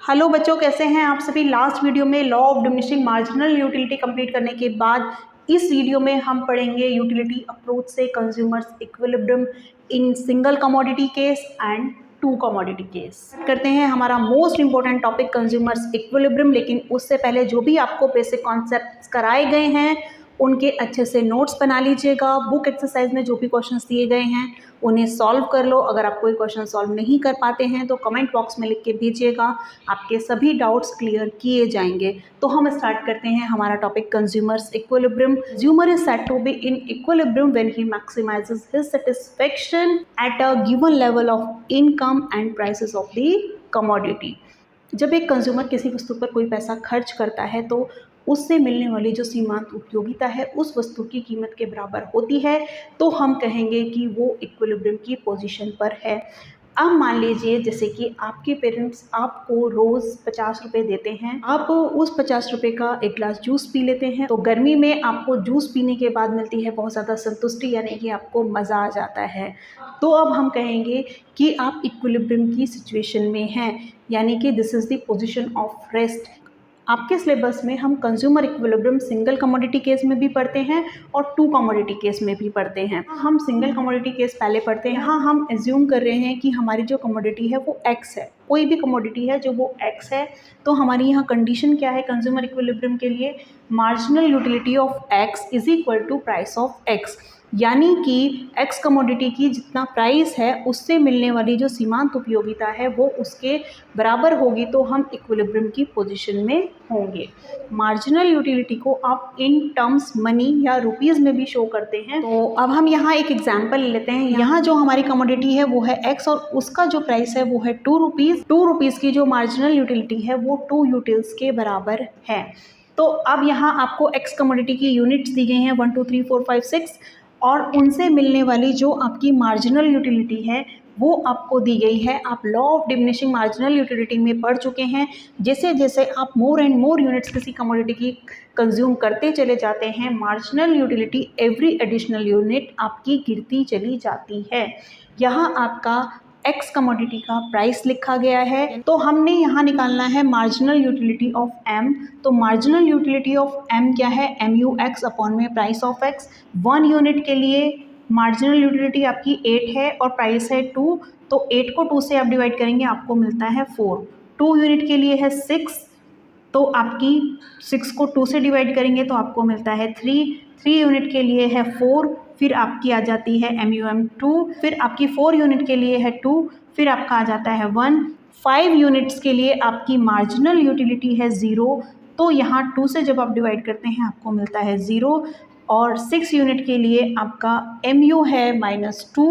Hello बच्चों, कैसे हैं आप सभी। लास्ट वीडियो में law of diminishing marginal utility complete करने के बाद इस वीडियो में हम पढ़ेंगे यूटिलिटी अप्रोच से consumer's equilibrium in single commodity case and two commodity case. करते हैं हमारा most important topic consumer's equilibrium. लेकिन उससे पहले जो भी आपको बेसिक कॉन्सेप्ट्स कराए गए हैं उनके अच्छे से नोट्स बना लीजिएगा। बुक एक्सरसाइज में जो भी क्वेश्चंस दिए गए हैं उन्हें सॉल्व कर लो। अगर आप कोई क्वेश्चन सॉल्व नहीं कर पाते हैं तो कमेंट बॉक्स में लिख के भेजिएगा, आपके सभी डाउट्स क्लियर किए जाएंगे। तो हम स्टार्ट करते हैं हमारा topic consumer's equilibrium. Consumer is said to be in equilibrium when he maximises his satisfaction at a given level of income and prices of the commodity. जब एक कंज्यूमर किसी वस्तु पर कोई पैसा खर्च करता है तो उससे मिलने वाली जो सीमांत उपयोगिता है उस वस्तु की कीमत के बराबर होती है, तो हम कहेंगे कि वो इक्विलिब्रियम की पोजीशन पर है। अब मान लीजिए जैसे कि आपके पेरेंट्स आपको रोज़ 50 रुपये देते हैं, आप उस 50 रुपये का एक गिलास जूस पी लेते हैं। तो गर्मी में आपको जूस पीने के बाद मिलती है बहुत ज़्यादा संतुष्टि, यानी कि आपको मज़ा आ जाता है। तो अब हम कहेंगे कि आप इक्विलिब्रियम की सिचुएशन में हैं, यानी कि this is the position of rest. आपके सिलेबस में हम consumer equilibrium single commodity case में भी पढ़ते हैं और टू कमोडिटी केस में भी पढ़ते हैं। हम सिंगल कमोडिटी केस पहले पढ़ते हैं। यहाँ हम एज्यूम कर रहे हैं कि हमारी जो कमोडिटी है वो एक्स है, कोई भी कमोडिटी है जो वो एक्स है। तो हमारी यहाँ कंडीशन क्या है कंज्यूमर इक्विलिब्रियम के लिए, marginal utility of X is equal to price of X, यानी कि एक्स कमोडिटी की जितना प्राइस है उससे मिलने वाली जो सीमांत उपयोगिता है वो उसके बराबर होगी, तो हम इक्विलिब्रियम की पोजीशन में होंगे। मार्जिनल यूटिलिटी को आप इन टर्म्स मनी या रुपीज़ में भी शो करते हैं। तो अब हम यहाँ एक एग्जांपल लेते हैं। यहाँ जो हमारी कमोडिटी है वो है एक्स और उसका जो प्राइस है वो है 2 रुपीज़। 2 रुपीज़ की जो मार्जिनल यूटिलिटी है वो 2 यूटिल्स के बराबर है। तो अब यहाँ आपको एक्स कमोडिटी की यूनिट्स दी गई हैं 1 2 3 4 5 6 और उनसे मिलने वाली जो आपकी मार्जिनल यूटिलिटी है वो आपको दी गई है। आप law of diminishing marginal utility में पढ़ चुके हैं। जैसे जैसे आप मोर एंड मोर यूनिट्स किसी कमोडिटी की कंज्यूम करते चले जाते हैं, marginal utility every additional unit आपकी गिरती चली जाती है। यहाँ आपका एक्स कमोडिटी का प्राइस लिखा गया है, तो हमने यहाँ निकालना है मार्जिनल यूटिलिटी ऑफ एम। तो मार्जिनल यूटिलिटी ऑफ एम क्या है, एम यू एक्स अपॉन में प्राइस ऑफ एक्स। 1 यूनिट के लिए मार्जिनल यूटिलिटी आपकी 8 है और प्राइस है 2, तो 8 को 2 से आप डिवाइड करेंगे आपको मिलता है 4। 2 यूनिट के लिए है 6, तो आपकी 6 को 2 से डिवाइड करेंगे तो आपको मिलता है 3। 3 यूनिट के लिए है 4, फिर आपकी आ जाती है MUM2, फिर आपकी 4 यूनिट के लिए है 2, फिर आपका आ जाता है 1। 5 यूनिट्स के लिए आपकी मार्जिनल यूटिलिटी है 0, तो यहाँ 2 से जब आप डिवाइड करते हैं आपको मिलता है 0। और 6 यूनिट के लिए आपका MU है -2,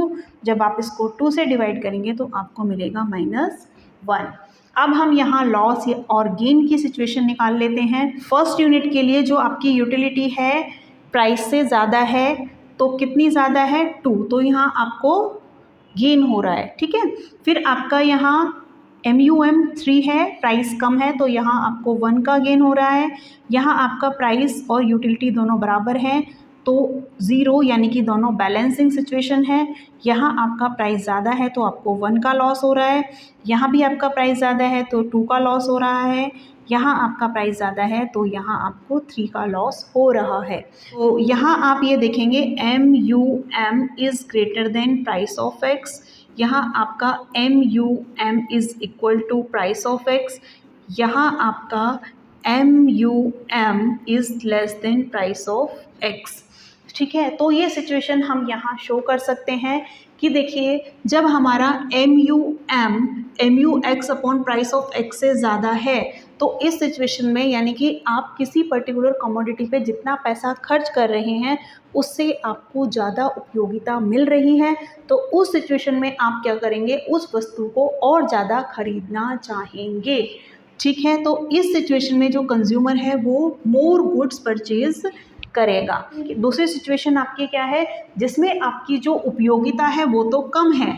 जब आप इसको 2 से डिवाइड करेंगे तो आपको मिलेगा -1। अब हम यहाँ लॉस और गेन की सिचुएशन निकाल लेते हैं। फर्स्ट यूनिट के लिए जो आपकी यूटिलिटी है प्राइस से ज़्यादा है, तो कितनी ज़्यादा है 2, तो यहाँ आपको गेन हो रहा है, ठीक है। फिर आपका यहाँ MUM3 है, प्राइस कम है, तो यहाँ आपको 1 का गेन हो रहा है। यहाँ आपका प्राइस और यूटिलिटी दोनों बराबर हैं, तो 0 यानी कि दोनों बैलेंसिंग सिचुएशन है। यहाँ आपका प्राइस ज़्यादा है तो आपको 1 का लॉस हो रहा है, यहाँ भी आपका प्राइस ज़्यादा है तो 2 का लॉस हो रहा है, यहाँ आपका प्राइस ज़्यादा है तो यहाँ आपको 3 का लॉस हो रहा है। तो यहाँ आप ये देखेंगे MUM is greater than price of X, यहाँ आपका MUM is equal to price of X, यहाँ आपका MUM is less than price of X, ठीक है। तो ये सिचुएशन हम यहाँ शो कर सकते हैं कि देखिए जब हमारा MUX upon price of x से ज़्यादा है तो इस सिचुएशन में यानी कि आप किसी पर्टिकुलर कमोडिटी पे जितना पैसा खर्च कर रहे हैं उससे आपको ज़्यादा उपयोगिता मिल रही है, तो उस सिचुएशन में आप क्या करेंगे, उस वस्तु को और ज़्यादा खरीदना चाहेंगे, ठीक है। तो इस सिचुएशन में जो कंज्यूमर है वो मोर गुड्स परचेज करेगा। दूसरी सिचुएशन आपकी क्या है, जिसमें आपकी जो उपयोगिता है वो तो कम है,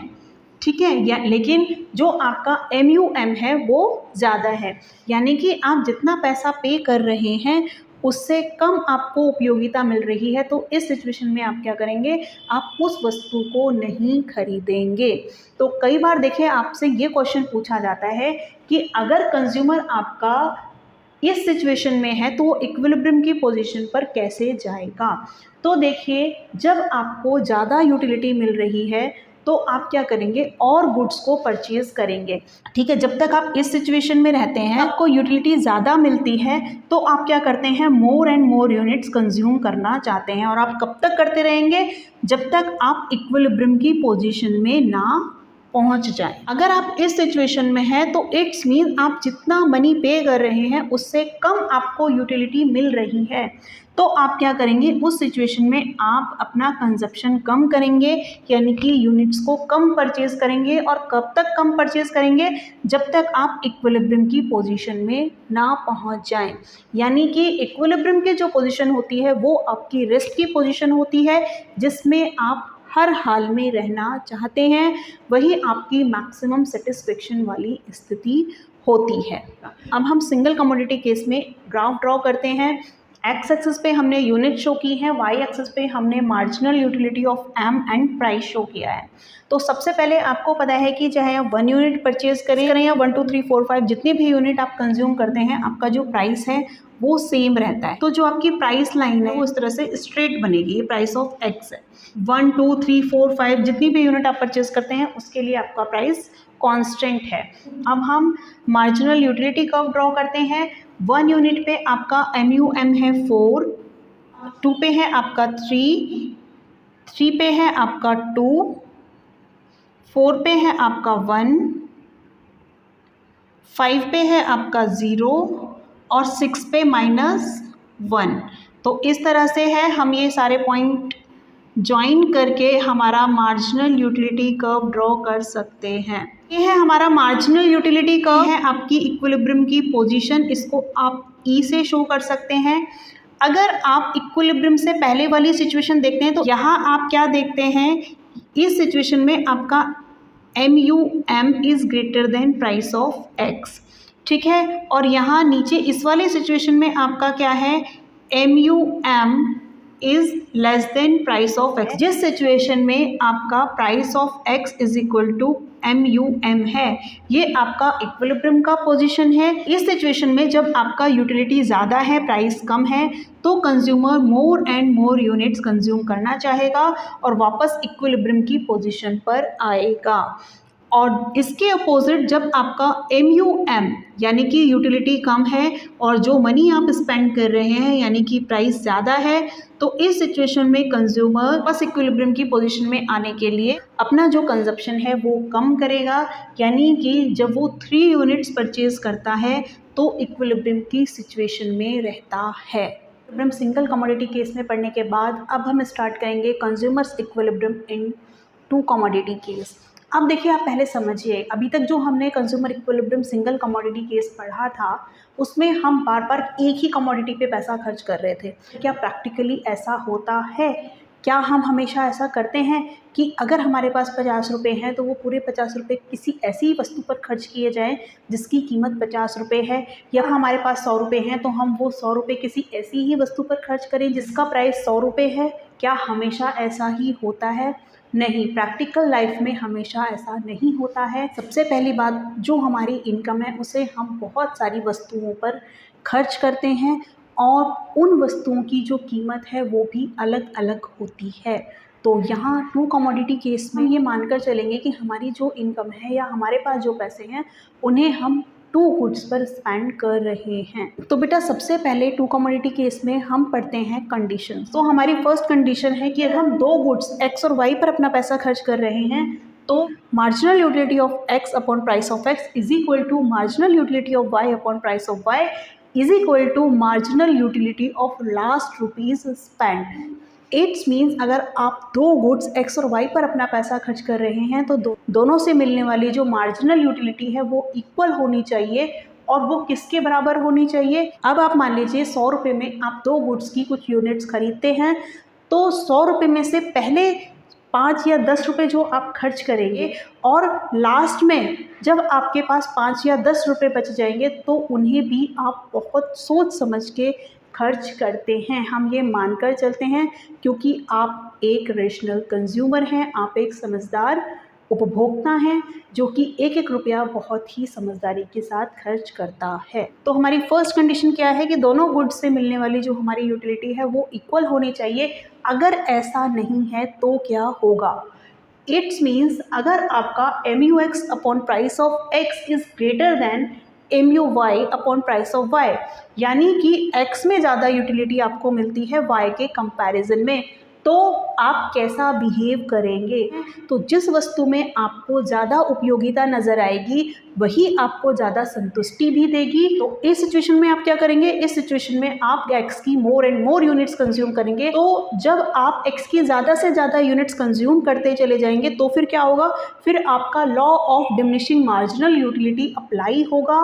ठीक है, या लेकिन जो आपका MUM है वो ज़्यादा है, यानी कि आप जितना पैसा पे कर रहे हैं उससे कम आपको उपयोगिता मिल रही है, तो इस सिचुएशन में आप क्या करेंगे, आप उस वस्तु को नहीं खरीदेंगे। तो कई बार देखिए आपसे ये क्वेश्चन पूछा जाता है कि अगर कंज्यूमर आपका इस सिचुएशन में है तो वो इक्विलिब्रियम की पोजीशन पर कैसे जाएगा। तो देखिए जब आपको ज़्यादा यूटिलिटी मिल रही है तो आप क्या करेंगे, और गुड्स को परचेज करेंगे। ठीक है, जब तक आप इस सिचुएशन में रहते हैं, आपको यूटिलिटी ज़्यादा मिलती है तो आप क्या करते हैं, more and more units consume करना चाहते हैं। और आप कब तक करते रहेंगे, जब तक आप इक्विलिब्रियम की पोजीशन में ना पहुंच जाए। अगर आप इस सिचुएशन में हैं तो इट्स मीन आप जितना मनी पे कर रहे हैं उससे कम आपको यूटिलिटी मिल रही है, तो आप क्या करेंगे, उस सिचुएशन में आप अपना कंजप्शन कम करेंगे, यानी कि यूनिट्स को कम परचेज करेंगे। और कब तक कम परचेज करेंगे, जब तक आप इक्विलिब्रियम की पोजीशन में ना पहुंच जाएं। यानी कि इक्विलिब्रियम की जो पोजीशन होती है वो आपकी रेस्ट की पोजीशन होती है, जिसमें आप हर हाल में रहना चाहते हैं, वही आपकी मैक्सिमम सेटिस्फेक्शन वाली स्थिति होती है। अब हम सिंगल कमोडिटी केस में ग्राफ ड्रॉ करते हैं। एक्स एक्सिस पे हमने यूनिट शो की है, वाई एक्सिस पे हमने marginal utility of M and price show किया है। तो सबसे पहले आपको पता है कि चाहे आप 1 यूनिट परचेज करें या 1 2 3 4 5 जितने भी यूनिट आप कंज्यूम करते हैं, आपका जो प्राइस है वो सेम रहता है। तो जो आपकी प्राइस लाइन है वो इस तरह से स्ट्रेट बनेगी, ये प्राइस ऑफ एक्स है। 1 2 3 4 5 जितनी भी यूनिट आप परचेज करते हैं उसके लिए आपका प्राइस कांस्टेंट है। अब हम मार्जिनल यूटिलिटी कर्व ड्रॉ करते हैं। 1 यूनिट पे आपका MUM है 4, 2 पे है आपका 3, 3 पे है आपका 2, 4 पे है आपका 1, 5 पे है आपका 0 और 6 पे -1। तो इस तरह से है, हम ये सारे पॉइंट ज्वाइन करके हमारा मार्जिनल यूटिलिटी कर्व ड्रॉ कर सकते हैं। ये है हमारा मार्जिनल यूटिलिटी कर्व, है आपकी इक्विलिब्रियम की पोजीशन। इसको आप E से शो कर सकते हैं। अगर आप इक्विलिब्रियम से पहले वाली सिचुएशन देखते हैं तो यहाँ आप क्या देखते हैं, इस सिचुएशन में आपका MUM is greater than price of X. ठीक है, और यहाँ नीचे इस वाले सिचुएशन में आपका क्या है, MUM is less than price of X. जिस सिचुएशन में आपका price of X is equal to MUM है, ये आपका इक्विलिब्रियम का पोजीशन है। इस सिचुएशन में जब आपका यूटिलिटी ज़्यादा है, प्राइस कम है, तो consumer more and more units consume करना चाहेगा और वापस इक्विलिब्रियम की पोजीशन पर आएगा। और इसके अपोजिट जब आपका MUM यानी कि यूटिलिटी कम है और जो मनी आप स्पेंड कर रहे हैं यानी कि प्राइस ज़्यादा है, तो इस सिचुएशन में कंज्यूमर बस इक्विलिब्रियम की पोजीशन में आने के लिए अपना जो कंजप्शन है वो कम करेगा। यानी कि जब वो 3 यूनिट्स परचेज करता है तो इक्विलिब्रियम की सिचुएशन में रहता है। इक्विलिब्रियम सिंगल कमोडिटी केस में पढ़ने के बाद अब हम स्टार्ट करेंगे कंज्यूमर्स इक्विलिब्रियम इन 2 कमोडिटी केस। अब देखिए आप पहले समझिए, अभी तक जो हमने consumer equilibrium single commodity case पढ़ा था उसमें हम बार बार एक ही कमोडिटी पे पैसा खर्च कर रहे थे। क्या प्रैक्टिकली ऐसा होता है? क्या हम हमेशा ऐसा करते हैं कि अगर हमारे पास 50 रुपये हैं तो वो पूरे 50 रुपये किसी ऐसी वस्तु पर खर्च किए जाएं जिसकी कीमत 50 रुपये है, या हमारे पास 100 रुपये हैं तो हम वो 100 रुपये किसी ऐसी ही वस्तु पर खर्च करें जिसका प्राइस 100 रुपये है? क्या हमेशा ऐसा ही होता है? नहीं, प्रैक्टिकल लाइफ में हमेशा ऐसा नहीं होता है। सबसे पहली बात, जो हमारी इनकम है उसे हम बहुत सारी वस्तुओं पर खर्च करते हैं और उन वस्तुओं की जो कीमत है वो भी अलग अलग होती है। तो यहाँ 2 कमोडिटी केस में ये मानकर चलेंगे कि हमारी जो इनकम है या हमारे पास जो पैसे हैं उन्हें हम 2 गुड्स पर स्पेंड कर रहे हैं। तो बेटा सबसे पहले 2 कमोडिटी केस में हम पढ़ते हैं कंडीशन। तो हमारी फर्स्ट कंडीशन है कि अगर हम 2 गुड्स एक्स और वाई पर अपना पैसा खर्च कर रहे हैं तो marginal utility of X upon price of X is equal to marginal utility of Y upon price of Y is equal to marginal utility of last rupees spend. It's means अगर आप 2 गुड्स एक्स और Y पर अपना पैसा खर्च कर रहे हैं तो दोनों से मिलने वाली जो मार्जिनल यूटिलिटी है वो इक्वल होनी चाहिए। और वो किसके बराबर होनी चाहिए? अब आप मान लीजिए 100 रुपये में आप 2 गुड्स की कुछ यूनिट्स खरीदते हैं, तो 100 रुपये में से पहले 5 या 10 रुपये जो आप खर्च करेंगे और लास्ट में जब आपके पास 5 या 10 रुपये बच जाएंगे तो उन्हें भी आप बहुत सोच समझ के खर्च करते हैं। हम ये मानकर चलते हैं क्योंकि आप एक रेशनल कंज्यूमर हैं, आप एक समझदार उपभोक्ता हैं जो कि एक एक रुपया बहुत ही समझदारी के साथ खर्च करता है। तो हमारी फर्स्ट कंडीशन क्या है कि दोनों गुड्स से मिलने वाली जो हमारी यूटिलिटी है वो इक्वल होनी चाहिए। अगर ऐसा नहीं है तो क्या होगा? इट्स मीन्स अगर आपका MUX upon price of X is greater than MUY upon price of Y, यानी कि X में ज़्यादा यूटिलिटी आपको मिलती है Y के कंपैरिजन में, तो आप कैसा बिहेव करेंगे? तो जिस वस्तु में आपको ज़्यादा उपयोगिता नज़र आएगी वही आपको ज़्यादा संतुष्टि भी देगी। तो इस सिचुएशन में आप क्या करेंगे? इस सिचुएशन में आप X की more and more units consume करेंगे। तो जब आप X की ज़्यादा से ज़्यादा यूनिट्स कंज्यूम करते चले जाएंगे तो फिर क्या होगा? फिर आपका law of diminishing marginal utility apply होगा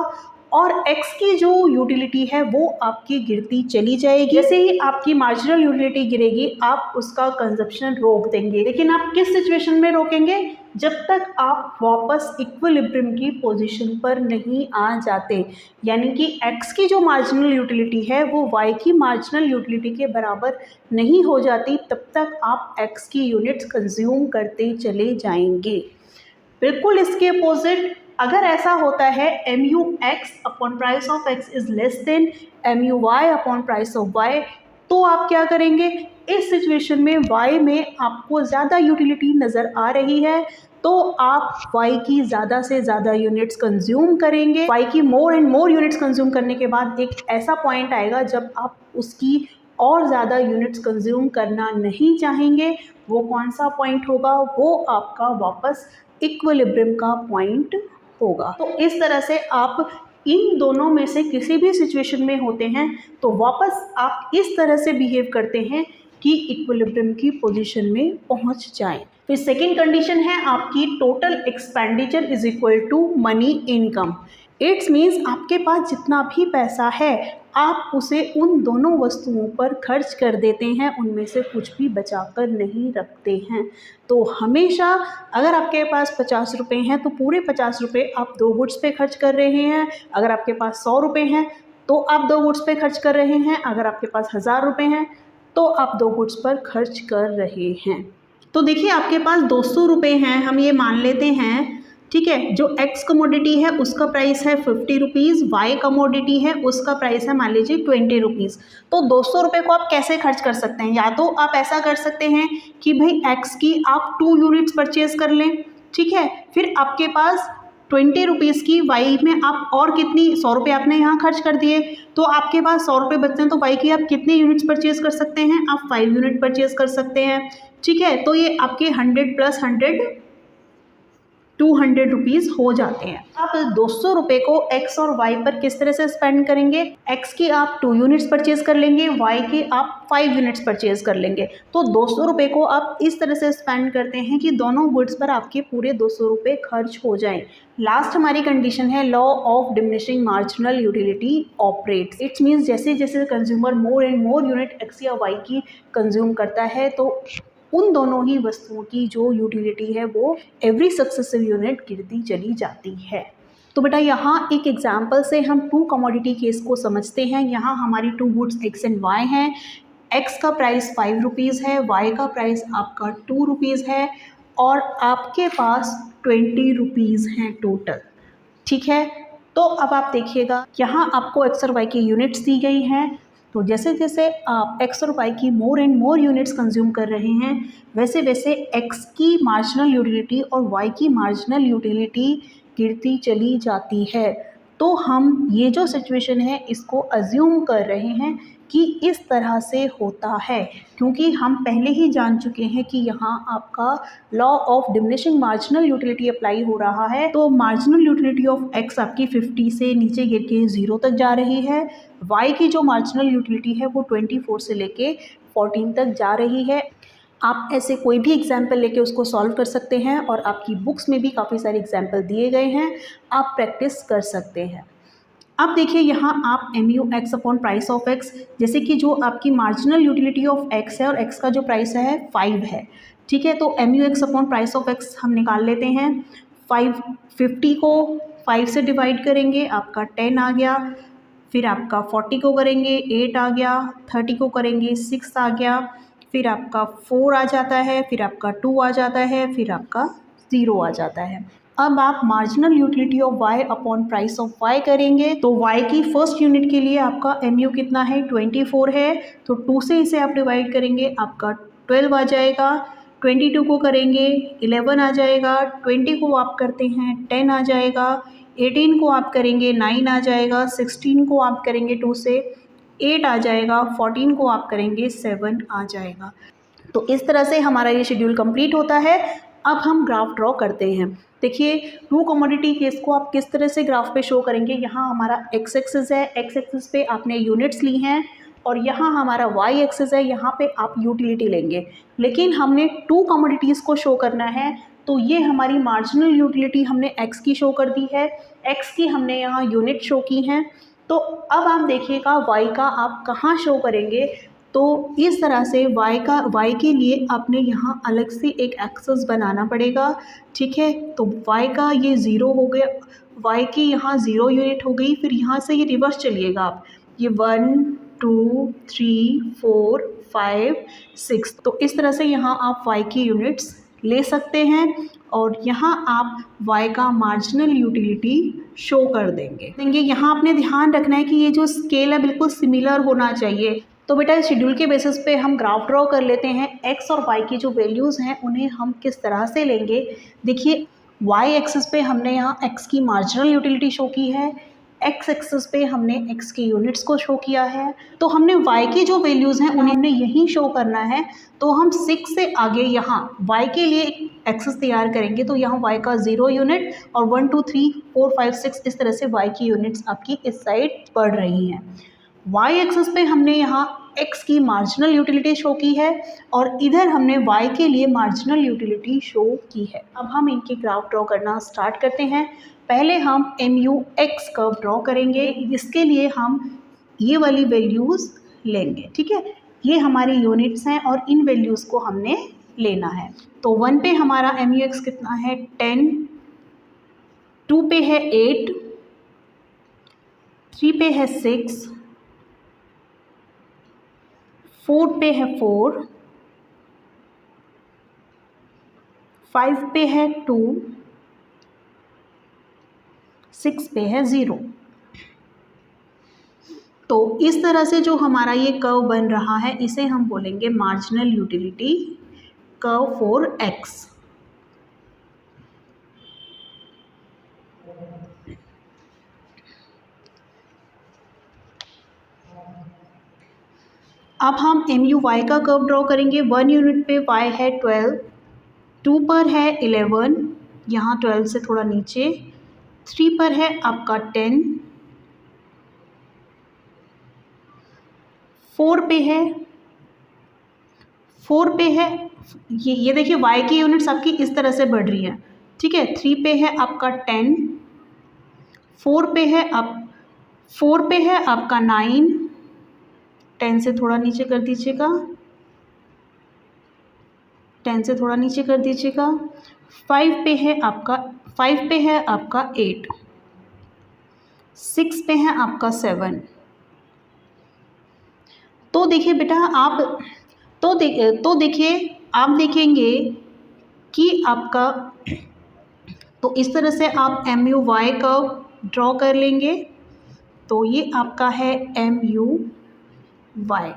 और X की जो यूटिलिटी है वो आपकी गिरती चली जाएगी। जैसे ही आपकी मार्जिनल यूटिलिटी गिरेगी आप उसका कंजप्शन रोक देंगे। लेकिन आप किस सिचुएशन में रोकेंगे? जब तक आप वापस इक्विलिब्रियम की पोजीशन पर नहीं आ जाते, यानी कि X की जो मार्जिनल यूटिलिटी है वो Y की मार्जिनल यूटिलिटी के बराबर नहीं हो जाती, तब तक आप X की यूनिट्स कंज्यूम करते चले जाएंगे। बिल्कुल इसके अपोजिट अगर ऐसा होता है MUX upon price of X is less then MUY upon price of Y, तो आप क्या करेंगे? इस सिचुएशन में Y में आपको ज़्यादा यूटिलिटी नज़र आ रही है तो आप Y की ज़्यादा से ज़्यादा यूनिट्स कंज्यूम करेंगे। Y की more and more units consume करने के बाद एक ऐसा पॉइंट आएगा जब आप उसकी और ज़्यादा यूनिट्स कंज्यूम करना नहीं चाहेंगे। वो कौन सा पॉइंट होगा? वो आपका वापस इक्विलिब्रियम का पॉइंट होगा। तो इस तरह से आप इन दोनों में से किसी भी सिचुएशन में होते हैं तो वापस आप इस तरह से बिहेव करते हैं कि इक्विलिब्रियम की पोजीशन में पहुंच जाएं। फिर सेकंड कंडीशन है आपकी total expenditure is equal to money income. It's means आपके पास जितना भी पैसा है आप उसे उन दोनों वस्तुओं पर खर्च कर देते हैं, उनमें से कुछ भी बचा कर नहीं रखते हैं। तो हमेशा अगर आपके पास 50 रुपये हैं तो पूरे 50 रुपये आप दो गुड्स पे खर्च कर रहे हैं। अगर आपके पास 100 रुपये हैं तो आप दो गुड्स पे खर्च कर रहे हैं। अगर आपके पास 1000 रुपये हैं तो आप दो गुड्स पर खर्च कर रहे हैं। तो देखिए आपके पास 200 रुपये हैं, हम ये मान लेते हैं, ठीक है। जो X कमोडिटी है उसका प्राइस है 50 रुपीज़, Y कमोडिटी है उसका प्राइस है मान लीजिए 20 रुपीज़। तो 200 रुपये को आप कैसे खर्च कर सकते हैं? या तो आप ऐसा कर सकते हैं कि भाई X की आप 2 यूनिट्स परचेज कर लें, ठीक है। फिर आपके पास 20 रुपीज़ की Y में आप और कितनी 100 रुपये आपने यहाँ खर्च कर दिए तो आपके पास 100 रुपये बचते हैं, तो Y की आप कितनी यूनिट्स परचेज कर सकते हैं? आप 5 यूनिट परचेज कर सकते हैं, ठीक है। तो ये आपके 100 + 100 200 रुपीज़ हो जाते हैं। आप 200 रुपये को X और Y पर किस तरह से स्पेंड करेंगे? X की आप 2 यूनिट्स परचेज कर लेंगे, Y की आप 5 यूनिट्स परचेज कर लेंगे। तो 200 रुपये को आप इस तरह से स्पेंड करते हैं कि दोनों गुड्स पर आपके पूरे 200 रुपये खर्च हो जाएं। लास्ट हमारी कंडीशन है law of diminishing marginal utility operates. It's means जैसे जैसे consumer more and more unit X या Y की कंज्यूम करता है तो उन दोनों ही वस्तुओं की जो यूटिलिटी है वो एवरी सक्सेसिव यूनिट गिरती चली जाती है। तो बेटा यहाँ एक एग्जांपल से हम 2 कमोडिटी केस को समझते हैं। यहाँ हमारी 2 गुड्स X एंड Y हैं। X का प्राइस 5 रुपीज़ है, Y का प्राइस आपका 2 रुपीज़ है और आपके पास 20 रुपीज़ हैं टोटल, ठीक है। तो अब आप देखिएगा यहाँ आपको X और Y की यूनिट्स दी गई हैं। तो जैसे जैसे आप X और Y की more and more units consume कर रहे हैं वैसे वैसे X की मार्जिनल यूटिलिटी और Y की मार्जिनल यूटिलिटी गिरती चली जाती है। तो हम ये जो सिचुएशन है इसको अज्यूम कर रहे हैं कि इस तरह से होता है, क्योंकि हम पहले ही जान चुके हैं कि यहाँ आपका law of diminishing marginal utility apply हो रहा है। तो मार्जिनल यूटिलिटी ऑफ X आपकी 50 से नीचे गिर के 0 तक जा रही है। Y की जो मार्जिनल यूटिलिटी है वो 24 से लेके 14 तक जा रही है। आप ऐसे कोई भी एग्जाम्पल लेके उसको सॉल्व कर सकते हैं और आपकी बुक्स में भी काफ़ी सारे एग्जाम्पल दिए गए हैं, आप प्रैक्टिस कर सकते हैं। अब देखिए यहाँ आप MUX upon price of X, जैसे कि जो आपकी मार्जिनल यूटिलिटी ऑफ X है और X का जो प्राइस है 5 है, ठीक है। तो MUX upon price of X हम निकाल लेते हैं। 50 को 5 से डिवाइड करेंगे, आपका 10 आ गया। फिर आपका 40 को करेंगे 8 आ गया, 30 को करेंगे 6 आ गया, फिर आपका 4 आ जाता है, फिर आपका 2 आ जाता है, फिर आपका 0 आ जाता है। अब आप marginal utility of y upon price of y करेंगे तो y की फर्स्ट यूनिट के लिए आपका mu कितना है 24 है, तो 2 से इसे आप डिवाइड करेंगे आपका 12 आ जाएगा, 22 को करेंगे 11 आ जाएगा, 20 को आप करते हैं 10 आ जाएगा, 18 को आप करेंगे 9 आ जाएगा, 16 को आप करेंगे 2 से 8 आ जाएगा, 14 को आप करेंगे 7 आ जाएगा। तो इस तरह से हमारा ये शेड्यूल कंप्लीट होता है। अब हम ग्राफ ड्रॉ करते हैं। देखिए टू कमोडिटी केस को आप किस तरह से ग्राफ पे शो करेंगे। यहाँ हमारा एक्स एक्सिस है, एक्स एक्सिस पे आपने यूनिट्स ली हैं और यहाँ हमारा वाई एक्सिस है, यहाँ पे आप यूटिलिटी लेंगे। लेकिन हमने टू कमोडिटीज़ को शो करना है तो ये हमारी मार्जिनल यूटिलिटी हमने एक्स की शो कर दी है, एक्स की हमने यहाँ यूनिट शो की हैं। तो अब आप देखिएगा वाई का आप कहाँ शो करेंगे। तो इस तरह से y के लिए आपने यहाँ अलग से एक एक्सेस बनाना पड़ेगा, ठीक है। तो y का ये 0 हो गया, y की यहाँ 0 यूनिट हो गई। फिर यहाँ से ये रिवर्स चलिएगा आप, ये 1 2 3 4 5 6, तो इस तरह से यहाँ आप y की यूनिट्स ले सकते हैं और यहाँ आप y का मार्जिनल यूटिलिटी शो कर देंगे। यहाँ आपने ध्यान रखना है कि ये जो स्केल है बिल्कुल सिमिलर होना चाहिए। तो बेटा इस शेड्यूल के बेसिस पे हम ग्राफ ड्रॉ कर लेते हैं। x और y की जो वैल्यूज़ हैं उन्हें हम किस तरह से लेंगे। देखिए y एक्सिस पे हमने यहाँ x की मार्जिनल यूटिलिटी शो की है, x एक्सिस पे हमने x की यूनिट्स को शो किया है। तो हमने y की जो वैल्यूज़ हैं उन्हें हमने यहीं शो करना है। तो हम 6 से आगे यहाँ y के लिए एक्सिस तैयार करेंगे तो यहाँ y का 0 यूनिट और 1 2 3 4 5 6 इस तरह से y की यूनिट्स आपकी इस साइड बढ़ रही हैं। y एक्सिस पे हमने यहाँ x की मार्जिनल यूटिलिटी शो की है और इधर हमने y के लिए मार्जिनल यूटिलिटी शो की है। अब हम इनकी ग्राफ ड्रॉ करना स्टार्ट करते हैं। पहले हम MUX कर्व ड्रॉ करेंगे। इसके लिए हम ये वाली वैल्यूज़ लेंगे, ठीक है। ये हमारी यूनिट्स हैं और इन वैल्यूज़ को हमने लेना है। तो 1 पे हमारा MUX कितना है 10, 2 पे है 8, 3 पे है 6, 4 पे है 4, 5 पे है 2, 6 पे है 0। तो इस तरह से जो हमारा ये कर्व बन रहा है इसे हम बोलेंगे marginal utility curve for x। अब हम MUY का कर्व ड्रॉ करेंगे। 1 यूनिट पे y है 12, 2 पर है 11, यहाँ 12 से थोड़ा नीचे, 3 पर है आपका 10, 4 पे है ये देखिए y की यूनिट्स आपकी इस तरह से बढ़ रही है, ठीक है। 3 पे है आपका 10, 4 पे है आपका 9, 10 से थोड़ा नीचे कर दीजिएगा, 10 से थोड़ा नीचे कर दीजिएगा। 5 पे है आपका 8, 6 पे है आपका 7। तो देखिए बेटा आप आप देखेंगे कि आपका तो इस तरह से आप MUY कर्व ड्रॉ कर लेंगे। तो ये आपका है MUY।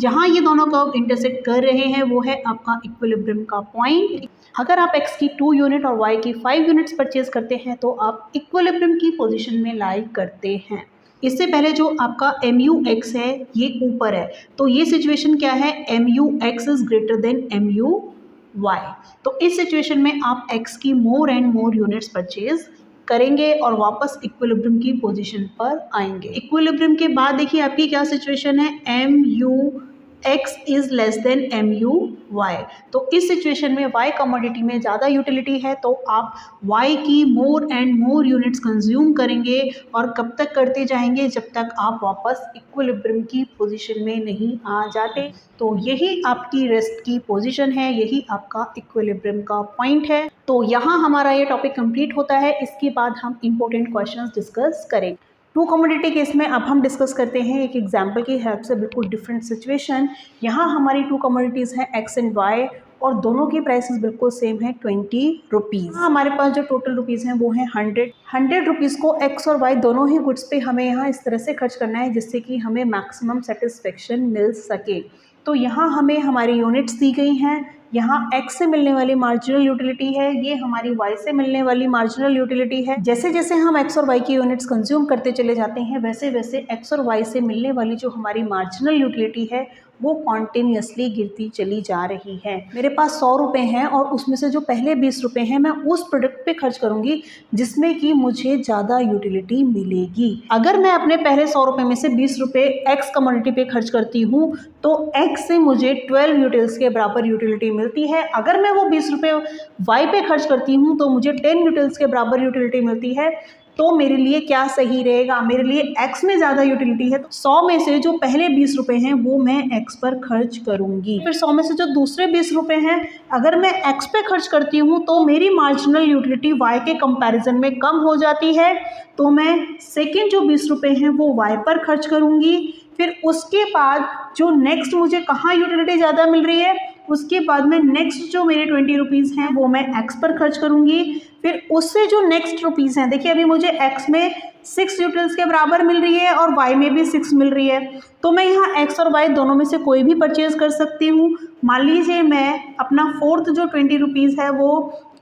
जहाँ ये दोनों कर्व इंटरसेक्ट कर रहे हैं वो है आपका इक्विलिब्रियम का पॉइंट। अगर आप x की 2 यूनिट और y की 5 यूनिट्स परचेज करते हैं तो आप इक्विलिब्रियम की पोजीशन में लाई करते हैं। इससे पहले जो आपका MUX है ये ऊपर है, तो ये सिचुएशन क्या है, MUX is greater than MUY। तो इस सिचुएशन में आप x की more and more units purchase करेंगे और वापस इक्विलिब्रियम की पोजीशन पर आएंगे। इक्विलिब्रियम के बाद देखिए आपकी क्या सिचुएशन है, MUX is less then MUY। तो इस सिचुएशन में y कमोडिटी में ज़्यादा यूटिलिटी है तो आप y की more and more units consume करेंगे और कब तक करते जाएंगे, जब तक आप वापस इक्विलिब्रियम की पोजीशन में नहीं आ जाते। तो यही आपकी रेस्ट की पोजीशन है, यही आपका इक्विलिब्रियम का पॉइंट है। तो यहाँ हमारा ये टॉपिक कंप्लीट होता है। इसके बाद हम इम्पोर्टेंट क्वेश्चंस डिस्कस करेंगे। टू कमोडिटी केस में अब हम डिस्कस करते हैं एक एग्जाम्पल की हेल्प से बिल्कुल डिफरेंट सिचुएशन। यहाँ हमारी टू कमोडिटीज़ हैं एक्स एंड वाई और दोनों की प्राइसेस बिल्कुल सेम है 20 रुपीज़। हमारे पास जो टोटल रुपीज़ हैं वो हैं 100 रुपीज़ को एक्स और वाई दोनों ही गुड्स पे हमें यहाँ इस तरह से खर्च करना है जिससे कि हमें मैक्सिमम सेटिस्फेक्शन मिल सके। तो यहाँ हमें हमारी यूनिट्स दी गई हैं, यहाँ x से मिलने वाली मार्जिनल यूटिलिटी है, ये हमारी y से मिलने वाली मार्जिनल यूटिलिटी है। जैसे जैसे हम x और y की यूनिट्स कंज्यूम करते चले जाते हैं वैसे वैसे x और y से मिलने वाली जो हमारी मार्जिनल यूटिलिटी है वो कॉन्टिन्यूसली गिरती चली जा रही है। मेरे पास 100 रुपये हैं और उसमें से जो पहले 20 रुपये हैं मैं उस प्रोडक्ट पे खर्च करूंगी जिसमें कि मुझे ज़्यादा यूटिलिटी मिलेगी। अगर मैं अपने पहले 100 रुपये में से 20 रुपये एक्स कमोडिटी पे खर्च करती हूँ तो एक्स से मुझे 12 यूटिल्स के बराबर यूटिलिटी मिलती है। अगर मैं वो 20 रुपये वाई पे खर्च करती हूँ तो मुझे 10 यूटिल्स के बराबर यूटिलिटी मिलती है। तो मेरे लिए क्या सही रहेगा, मेरे लिए x में ज़्यादा यूटिलिटी है तो 100 में से जो पहले 20 रुपये हैं वो मैं x पर खर्च करूँगी। फिर 100 में से जो दूसरे 20 रुपये हैं अगर मैं x पे खर्च करती हूँ तो मेरी मार्जिनल यूटिलिटी y के कंपैरिजन में कम हो जाती है, तो मैं सेकेंड जो 20 रुपये हैं वो y पर खर्च करूँगी। फिर उसके बाद जो नेक्स्ट मुझे कहाँ यूटिलिटी ज़्यादा मिल रही है उसके बाद में नेक्स्ट जो मेरे 20 रुपीज़ हैं वो मैं x पर खर्च करूँगी। फिर उससे जो नेक्स्ट रुपीज़ हैं, देखिए अभी मुझे x में 6 यूटिल्स के बराबर मिल रही है और y में भी 6 मिल रही है, तो मैं यहाँ x और y दोनों में से कोई भी परचेज़ कर सकती हूँ। मान लीजिए मैं अपना फोर्थ जो 20 रुपीज़ है वो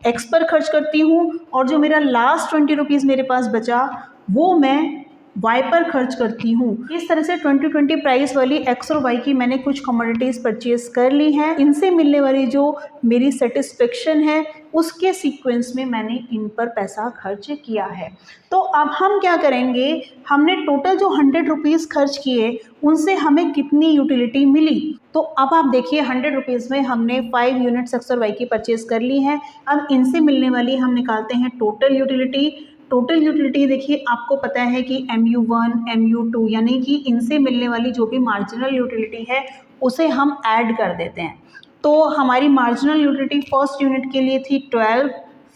x पर खर्च करती हूँ और जो मेरा लास्ट 20 रुपीज़ मेरे पास बचा वो मैं y पर खर्च करती हूँ। इस तरह से 20-20 प्राइस वाली x और y की मैंने कुछ कमोडिटीज़ परचेज कर ली हैं। इनसे मिलने वाली जो मेरी सेटिस्फेक्शन है उसके सीक्वेंस में मैंने इन पर पैसा खर्च किया है। तो अब हम क्या करेंगे, हमने टोटल जो 100 रुपीज़ खर्च किए उनसे हमें कितनी यूटिलिटी मिली। तो अब आप देखिए 100 रुपीज़ में हमने 5 यूनिट्स x और y की परचेज़ कर ली हैं। अब इनसे मिलने वाली हम निकालते हैं टोटल यूटिलिटी। टोटल यूटिलिटी देखिए आपको पता है कि MU1 MU2 यानी कि इनसे मिलने वाली जो भी मार्जिनल यूटिलिटी है उसे हम ऐड कर देते हैं। तो हमारी मार्जिनल यूटिलिटी फर्स्ट यूनिट के लिए थी 12,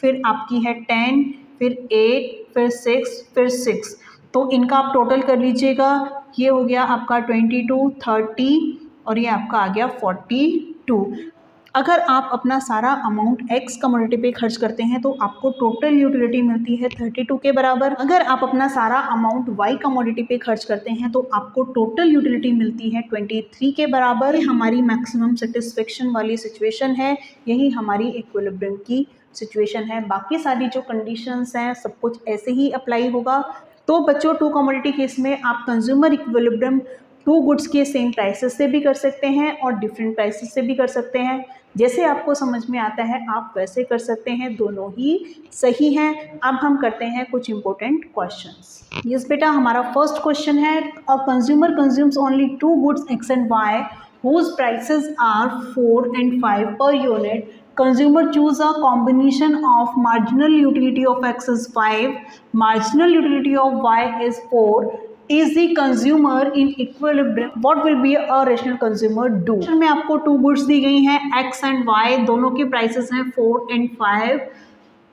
फिर आपकी है 10, फिर 8, फिर 6, फिर 6। तो इनका आप टोटल कर लीजिएगा, ये हो गया आपका 22, 30 और ये आपका आ गया 42। अगर आप अपना सारा अमाउंट x कमोडिटी पे खर्च करते हैं तो आपको टोटल यूटिलिटी मिलती है 32 के बराबर। अगर आप अपना सारा अमाउंट y कमोडिटी पे खर्च करते हैं तो आपको टोटल यूटिलिटी मिलती है 23 के बराबर। ये हमारी मैक्सिमम सेटिस्फेक्शन वाली सिचुएशन है, यही हमारी इक्विलिब्रियम की सिचुएशन है। बाकी सारी जो कंडीशंस हैं सब कुछ ऐसे ही अप्लाई होगा। तो बच्चों टू कमोडिटी केस में आप कंज्यूमर इक्विलिब्रियम टू गुड्स के सेम प्राइसेस से भी कर सकते हैं और डिफरेंट प्राइसेस से भी कर सकते हैं। जैसे आपको समझ में आता है आप वैसे कर सकते हैं, दोनों ही सही हैं। अब हम करते हैं कुछ इंपॉर्टेंट क्वेश्चंस। यस बेटा, हमारा फर्स्ट क्वेश्चन है a consumer consumes only two goods X and Y whose prices are 4 and 5 per unit. Consumer choose a combination of marginal utility of x is 5, marginal utility of y is 4. Is the consumer in equilibrium? What will be a rational consumer do? में आपको to goods दी गई हैं x and y, दोनों की prices हैं 4 and 5।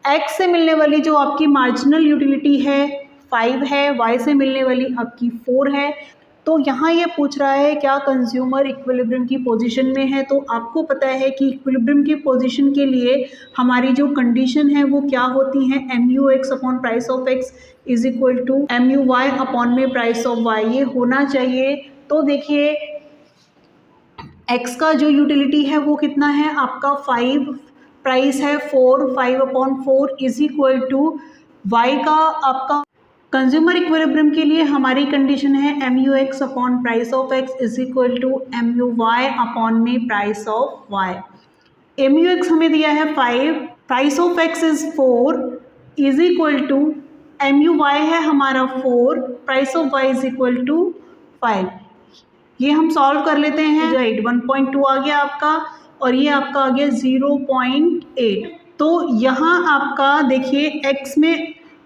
x से मिलने वाली जो आपकी मार्जिनल यूटिलिटी है 5 है, y से मिलने वाली आपकी 4 है। तो यहाँ ये पूछ रहा है क्या कंज्यूमर इक्विलिब्रियम की पोजीशन में है। तो आपको पता है कि इक्विलिब्रियम की पोजीशन के लिए हमारी जो कंडीशन है वो क्या होती है, MU(x) upon price of x is equal to MU(y) upon में प्राइस ऑफ y, ये होना चाहिए। तो देखिए x का जो यूटिलिटी है वो कितना है आपका 5, प्राइस है 4, 5 upon 4 is equal to y का आपका कंज्यूमर इक्विलिब्रियम के लिए हमारी कंडीशन है MU(x) upon price of x is equal to MU(y) upon में प्राइस ऑफ y। MU(x) हमें दिया है 5, price of x is 4 is equal to MU(y) है हमारा 4, price of y is equal to 5। ये हम सॉल्व कर लेते हैं, जो 1.2 आ गया आपका और ये आपका आ गया 0.8। तो यहाँ आपका देखिए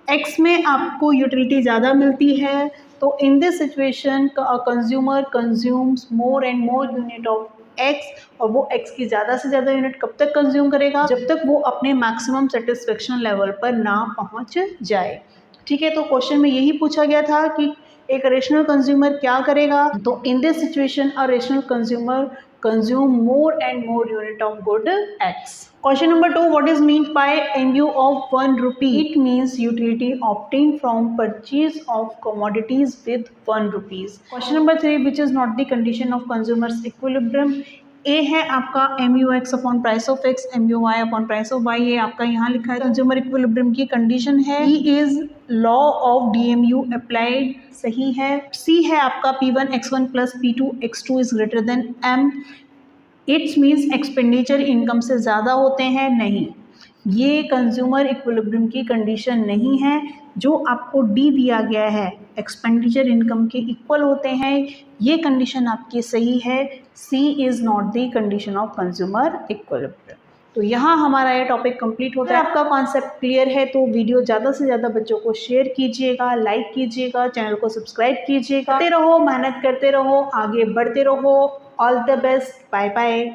x में आपको यूटिलिटी ज़्यादा मिलती है। तो in this situation consumer consumes more and more unit of x, और वो x की ज़्यादा से ज़्यादा यूनिट कब तक कंज्यूम करेगा, जब तक वो अपने मैक्सिमम सेटिस्फेक्शन लेवल पर ना पहुंच जाए। ठीक है, तो क्वेश्चन में यही पूछा गया था कि एक रेशनल कंज्यूमर क्या करेगा। तो in this situation a rational consumer consume more and more unit of good X. Question number 2, what is meant by MU of 1 rupee? It means utility obtained from purchase of commodities with 1 rupees. Question number 3, which is not the condition of consumer's equilibrium? ए है आपका MUX upon price of X, MUY upon price of Y, ये आपका यहाँ लिखा है consumer equilibrium की condition है। E is law of DMU applied, सही है। सी है आपका P1 X1 plus P2 X2 is greater than M, it's means expenditure income से ज़्यादा होते हैं, नहीं, ये कंज्यूमर इक्विलिब्रियम की कंडीशन नहीं है। जो आपको डी दिया गया है एक्सपेंडिचर इनकम के इक्वल होते हैं, ये कंडीशन आपकी सही है। C is not the condition of consumer equilibrium. तो यहाँ हमारा ये टॉपिक कंप्लीट होता है। आपका कॉन्सेप्ट क्लियर है तो वीडियो ज़्यादा से ज़्यादा बच्चों को शेयर कीजिएगा, लाइक कीजिएगा, चैनल को सब्सक्राइब कीजिएगा। करते रहो, मेहनत करते रहो, आगे बढ़ते रहो। All the best, bye bye.